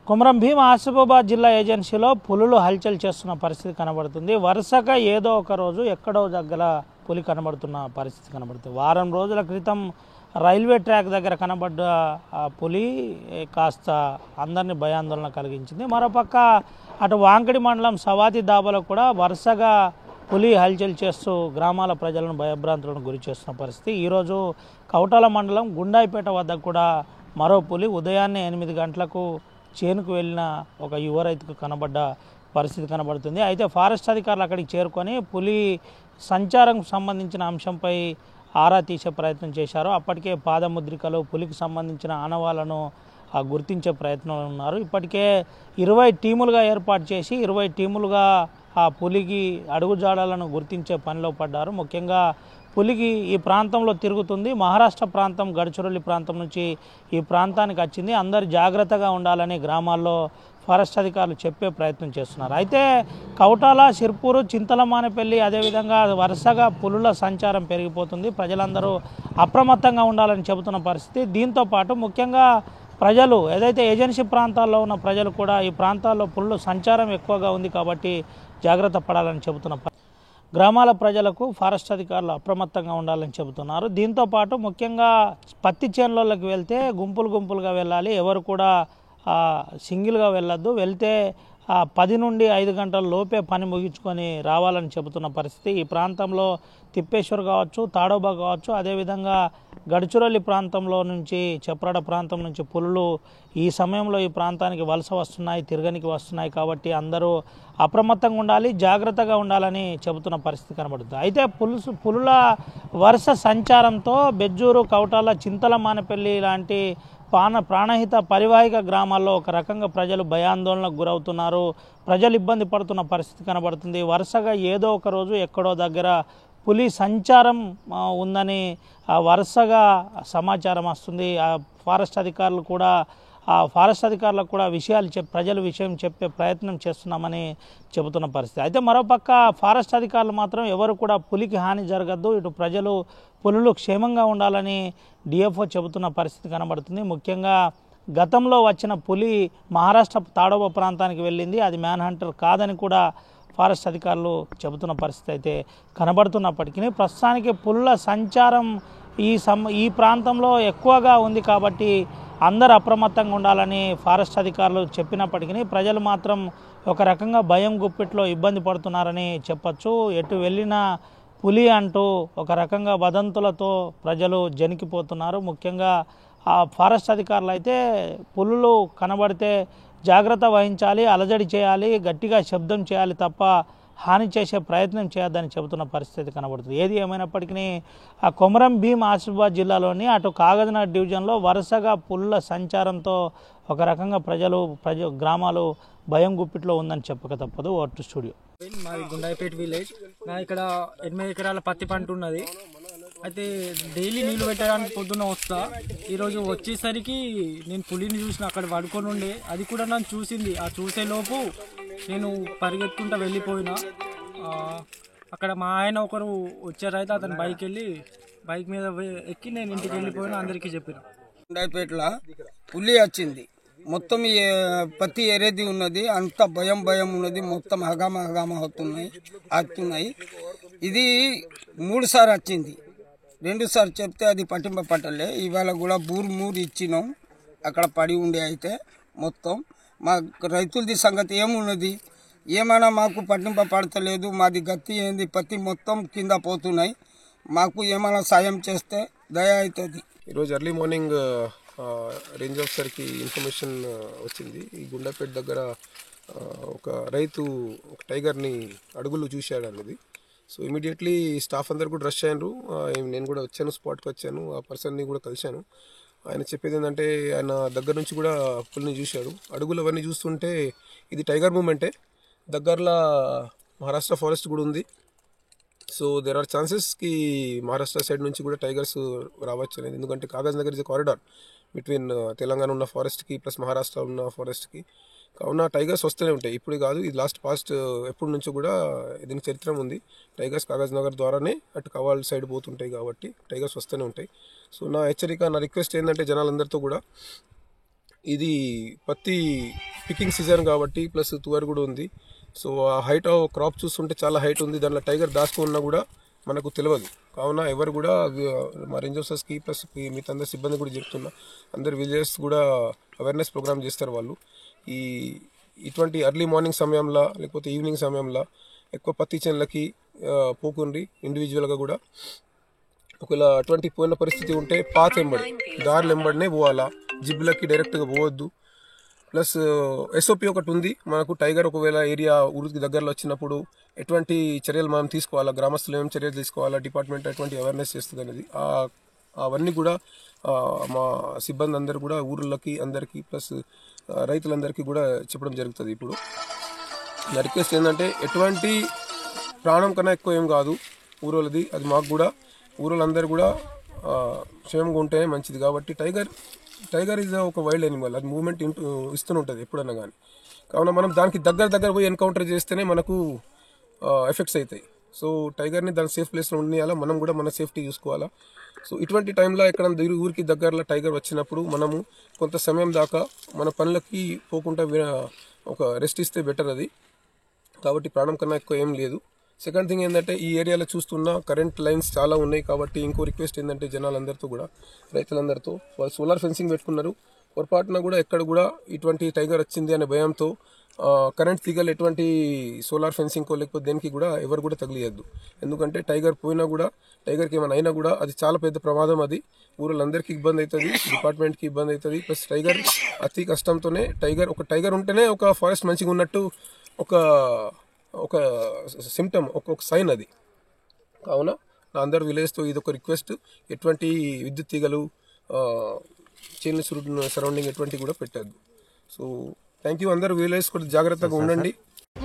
కొమరం భీం ఆసిఫాబాద్ జిల్లా ఏజెన్సీలో పులులు హల్చల్ చేస్తున్న పరిస్థితి కనబడుతుంది. వరుసగా ఏదో ఒక రోజు ఎక్కడో దగ్గర పులి కనబడుతున్న పరిస్థితి కనబడుతుంది. వారం రోజుల క్రితం రైల్వే ట్రాక్ దగ్గర కనబడ్డ పులి కాస్త అందరినీ భయాందోళన కలిగించింది. మరోపక్క అటు వాంకడి మండలం సవాతి దాబాలో కూడా వరుసగా పులి హల్చల్ చేస్తూ గ్రామాల ప్రజలను భయభ్రాంతులను గురి చేస్తున్న పరిస్థితి. ఈరోజు కౌటాల మండలం గుండాయిపేట వద్ద కూడా మరో పులి ఉదయాన్నే 8 గంటలకు చేనుకు వెళ్ళిన ఒక యువ రైతుకు కనబడ్డ పరిస్థితి కనబడుతుంది. అయితే ఫారెస్ట్ అధికారులు అక్కడికి చేరుకొని పులి సంచారం సంబంధించిన అంశంపై ఆరా తీసే ప్రయత్నం చేశారు. అప్పటికే పాదముద్రికలు పులికి సంబంధించిన ఆనవాళ్లను గుర్తించే ప్రయత్నంలో ఉన్నారు. ఇప్పటికే 20 టీములుగా ఏర్పాటు చేసి 20 టీములుగా ఆ పులికి అడుగుజాడలను గుర్తించే పనిలో పడ్డారు. ముఖ్యంగా పులికి ఈ ప్రాంతంలో తిరుగుతుంది. మహారాష్ట్ర ప్రాంతం గడ్చిరోలి ప్రాంతం నుంచి ఈ ప్రాంతానికి వచ్చింది. అందరు జాగ్రత్తగా ఉండాలని గ్రామాల్లో ఫారెస్ట్ అధికారులు చెప్పే ప్రయత్నం చేస్తున్నారు. అయితే కౌటాల, సిర్పూరు, చింతలమానేపల్లి అదేవిధంగా వరుసగా పులుల సంచారం పెరిగిపోతుంది. ప్రజలందరూ అప్రమత్తంగా ఉండాలని చెబుతున్న పరిస్థితి. దీంతో పాటు ముఖ్యంగా ప్రజలు ఏదైతే ఏజెన్సీ ప్రాంతాల్లో ఉన్న ప్రజలు కూడా ఈ ప్రాంతాల్లో పులుల సంచారం ఎక్కువగా ఉంది కాబట్టి జాగ్రత్త పడాలని చెబుతున్న గ్రామాల ప్రజలకు ఫారెస్ట్ అధికారులు అప్రమత్తంగా ఉండాలని చెబుతున్నారు. దీంతోపాటు ముఖ్యంగా పత్తి చేనులలోకి వెళ్తే గుంపులుగా వెళ్ళాలి. ఎవరు కూడా సింగిల్గా వెళ్ళొద్దు. వెళ్తే 10 నుండి 5 గంటల లోపే పని ముగించుకొని రావాలని చెబుతున్న పరిస్థితి. ఈ ప్రాంతంలో తిప్పేశ్వర్ కావచ్చు, తాడోబా కావచ్చు, అదేవిధంగా గడ్చిరోలి ప్రాంతంలో నుంచి చప్రాడ ప్రాంతం నుంచి పులులు ఈ సమయంలో ఈ ప్రాంతానికి వలస వస్తున్నాయి, తిరగనికి వస్తున్నాయి. కాబట్టి అందరూ అప్రమత్తంగా ఉండాలి, జాగ్రత్తగా ఉండాలని చెబుతున్న పరిస్థితి కనబడుతుంది. అయితే పులుల వరుస సంచారంతో బెజ్జూరు, కౌటాల, చింతలమానేపల్లి లాంటి ప్రాణహిత పరివాహిక గ్రామాల్లో ఒక రకంగా ప్రజలు భయాందోళనకు గురవుతున్నారు. ప్రజలు ఇబ్బంది పడుతున్న పరిస్థితి కనబడుతుంది. వరుసగా ఏదో ఒక రోజు ఎక్కడో దగ్గర పులి సంచారం ఉందని వరుసగా సమాచారం వస్తుంది. ఫారెస్ట్ అధికారులకు కూడా ప్రజలు విషయం చెప్పే ప్రయత్నం చేస్తున్నామని చెబుతున్న పరిస్థితి. అయితే మరోపక్క ఫారెస్ట్ అధికారులు మాత్రం ఎవరు కూడా పులికి హాని జరగద్దు, ఇటు ప్రజలు పులులు క్షేమంగా ఉండాలని డిఎఫ్ఓ చెబుతున్న పరిస్థితి కనబడుతుంది. ముఖ్యంగా గతంలో వచ్చిన పులి మహారాష్ట్ర తాడోబా ప్రాంతానికి వెళ్ళింది. అది మ్యాన్ హంటర్ కాదని కూడా ఫారెస్ట్ అధికారులు చెబుతున్న పరిస్థితి అయితే కనబడుతున్నప్పటికీ ప్రస్తుతానికి పులుల సంచారం ఈ ప్రాంతంలో ఎక్కువగా ఉంది కాబట్టి అందరు అప్రమత్తంగా ఉండాలని ఫారెస్ట్ అధికారులు చెప్పినప్పటికీ ప్రజలు మాత్రం ఒక రకంగా భయం గుప్పిట్లో ఇబ్బంది పడుతున్నారని చెప్పచ్చు. ఎటు వెళ్ళినా పులి అంటూ ఒక రకంగా వదంతులతో ప్రజలు జనికిపోతున్నారు. ముఖ్యంగా ఆ ఫారెస్ట్ అధికారులు అయితే పులులు కనబడితే జాగ్రత్త వహించాలి, అలజడి చేయాలి, గట్టిగా శబ్దం చేయాలి తప్ప హాని చేసే ప్రయత్నం చేయొద్దని చెబుతున్న పరిస్థితి కనబడుతుంది. ఏది ఏమైనప్పటికీ ఆ కొమరం భీం ఆసిఫాబాద్ జిల్లాలోని అటు కాగజ్నగర్ డివిజన్లో వరుసగా పులుల సంచారంతో ఒక రకంగా గ్రామాలు భయం గుప్పిట్లో ఉందని చెప్పక తప్పదు. Vote studio. మాది గుండాయిపేట విలేజ్. నా ఇక్కడ 8 ఎకరాల పత్తి పంట ఉన్నది. అయితే డైలీ నీళ్ళు పెట్టడానికి పొద్దున్న వస్తా. ఈరోజు వచ్చేసరికి నేను పులిని చూసిన, అక్కడ పడుకొని ఉండే. అది కూడా నన్ను చూసింది. ఆ చూసేలోపు నేను పరిగెత్తుకుంటూ వెళ్ళిపోయినా. అక్కడ మా ఆయన ఒకరు వచ్చారు. అయితే అతను బైక్ మీద ఎక్కి నేను ఇంటికి వెళ్ళిపోయినా, అందరికీ చెప్పిన. గుండాయిపేటలో పులి వచ్చింది. మొత్తం పత్తి ఏరేది ఉన్నది. అంత భయం ఉన్నది. మొత్తం హగామ అవుతున్నాయి. ఇది 3 సార్లు వచ్చింది. 2 సార్లు చెప్తే అది పట్టలే. ఇవాళ కూడా మూరు ఇచ్చినాం. అక్కడ పడి ఉండే. అయితే మొత్తం మా రైతులది సంగతి ఏమున్నది, ఏమైనా మాకు పడతలేదు. మాది గత్తి ఏంది, పత్తి మొత్తం కింద పోతున్నాయి. మాకు ఏమైనా సాయం చేస్తే దయ అవుతుంది. ఈరోజు ఎర్లీ మార్నింగ్ రేంజ్ ఆఫీసర్కి ఇన్ఫర్మేషన్ వచ్చింది. ఈ గుండాపేట దగ్గర ఒక రైతు ఒక టైగర్ని అడుగులు చూశాడు అన్నది. సో ఇమీడియట్లీ స్టాఫ్ అందరు కూడా రష్ అయ్యారు. నేను కూడా వచ్చాను, స్పాట్కి వచ్చాను, ఆ పర్సన్ని కూడా కలిశాను. ఆయన చెప్పేది ఏంటంటే ఆయన దగ్గర నుంచి కూడా పులిని చూశాడు. అడుగులు అవన్నీ చూస్తుంటే ఇది టైగర్ మూమెంటే. దగ్గరలో మహారాష్ట్ర ఫారెస్ట్ కూడా ఉంది. సో దేర్ ఆర్ ఛాన్సెస్కి మహారాష్ట్ర సైడ్ నుంచి కూడా టైగర్స్ రావచ్చు అనేది. ఎందుకంటే Kagaznagar is a corridor between Telangana ఉన్న ఫారెస్ట్కి ప్లస్ మహారాష్ట్ర ఉన్న ఫారెస్ట్కి. కావున టైగర్స్ వస్తూనే ఉంటాయి. ఇప్పుడు కాదు, ఇది పాస్ట్ ఎప్పటి నుంచో కూడా దీనికి చరిత్ర ఉంది. టైగర్స్ కాగజ్నగర్ ద్వారానే అటు కవాల్ సైడ్ పోతుంటాయి కాబట్టి టైగర్స్ వస్తూనే ఉంటాయి. సో నా హెచ్చరిక, నా రిక్వెస్ట్ ఏంటంటే జనాలందరితో కూడా ఇది పత్తి పికింగ్ సీజన్ కాబట్టి ప్లస్ తువర్ కూడా ఉంది. సో ఆ హైట్ క్రాప్ చూస్తుంటే చాలా హైట్ ఉంది. దాంట్లో టైగర్ దాచుకున్నా కూడా మనకు తెలియదు. కావున ఎవరు కూడా మా రేంజ్ ఆఫీసర్స్కి ప్లస్ మిగతా అందరి సిబ్బంది కూడా చెప్తున్నా, అందరు విలేజెస్ కూడా అవేర్నెస్ ప్రోగ్రామ్ చేస్తారు వాళ్ళు. ఇటువంటి ఎర్లీ మార్నింగ్ సమయంలో లేకపోతే ఈవినింగ్ సమయంలో ఎక్కువ పత్తి చేనులకి పోకుండ్రి. ఇండివిజువల్గా కూడా ఒకవేళ అటువంటి పోయిన పరిస్థితి ఉంటే పాత ఎంబడి దారులు ఎంబడినే పోవాలా, జిబ్బులకి డైరెక్ట్గా పోవద్దు. ప్లస్ ఎస్ఓపి ఒకటి ఉంది మనకు. టైగర్ ఒకవేళ ఏరియా ఊరికి దగ్గరలో వచ్చినప్పుడు ఎటువంటి చర్యలు మనం తీసుకోవాలా, గ్రామస్తులు ఏం చర్యలు తీసుకోవాలా, డిపార్ట్మెంట్ ఎటువంటి అవేర్నెస్ చేస్తుంది అనేది అవన్నీ కూడా మా సిబ్బంది అందరు కూడా ఊర్లకి అందరికీ ప్లస్ రైతులందరికీ కూడా చెప్పడం జరుగుతుంది. ఇప్పుడు నా రిక్వెస్ట్ ఏంటంటే ఎటువంటి ప్రాణం కన్నా ఎక్కువ ఏం కాదు ఊరోళ్ళది, అది మాకు కూడా ఊరోళ్ళందరూ కూడా క్షేమంగా ఉంటేనే మంచిది. కాబట్టి టైగర్ ఈజ్ ఒక వైల్డ్ యానిమల్, అది మూవ్మెంట్ ఇస్తూనే ఉంటుంది ఎప్పుడన్నా కానీ. కావున మనం దానికి దగ్గర పోయి ఎన్కౌంటర్ చేస్తేనే మనకు ఎఫెక్ట్స్ అవుతాయి. సో టైగర్ని దాని సేఫ్ ప్లేస్లో ఉండాలా, మనం కూడా మన సేఫ్టీ చూసుకోవాలా. సో ఇటువంటి టైంలో ఎక్కడ ఊరికి దగ్గరలో టైగర్ వచ్చినప్పుడు మనము కొంత సమయం దాకా మన పనులకి పోకుండా ఒక రెస్ట్ ఇస్తే బెటర్ అది. కాబట్టి ప్రాణం కన్నా ఎక్కువ ఏం లేదు. సెకండ్ థింగ్ ఏంటంటే ఈ ఏరియాలో చూస్తున్న కరెంట్ లైన్స్ చాలా ఉన్నాయి. కాబట్టి ఇంకో రిక్వెస్ట్ ఏంటంటే జనాలందరితో కూడా, రైతులందరితో, వాళ్ళు సోలార్ ఫెన్సింగ్ పెట్టుకున్నారు. పొరపాటున కూడా ఎక్కడ కూడా ఇటువంటి టైగర్ వచ్చింది అనే భయంతో కరెంట్ తీగలు ఎటువంటి సోలార్ ఫెన్సింగ్కో లేకపోతే దేనికి కూడా ఎవరు కూడా తగిలియద్దు. ఎందుకంటే టైగర్ పోయినా కూడా, టైగర్కి ఏమైనా అయినా కూడా అది చాలా పెద్ద ప్రమాదం. అది ఊళ్ళందరికీ ఇబ్బంది అవుతుంది, డిపార్ట్మెంట్కి ఇబ్బంది అవుతుంది. ప్లస్ టైగర్ అతి కష్టంతోనే ఒక టైగర్ ఉంటేనే ఒక ఫారెస్ట్ మంచిగా ఉన్నట్టు ఒక సిమ్టమ్, ఒక సైన్ అది. కావున నా అందరు విలేజ్తో ఇది ఒక రిక్వెస్ట్, ఎటువంటి విద్యుత్ తీగలు చైన్ సరౌండింగ్ ఎటువంటి కూడా పెట్టద్దు. So thank you. అందరు విలేజ్ కూడా జాగ్రత్తగా ఉండండి.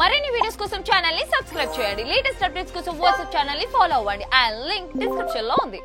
మరిన్ని వీడియోస్ కోసం ఛానల్ ని సబ్స్క్రైబ్ చేయండి. లేటెస్ట్ అప్డేట్స్ కోసం వాట్సాప్ ఛానల్ ని ఫాలో అవ్వండి. ఆ లింక్ డిస్క్రిప్షన్ లో ఉంది.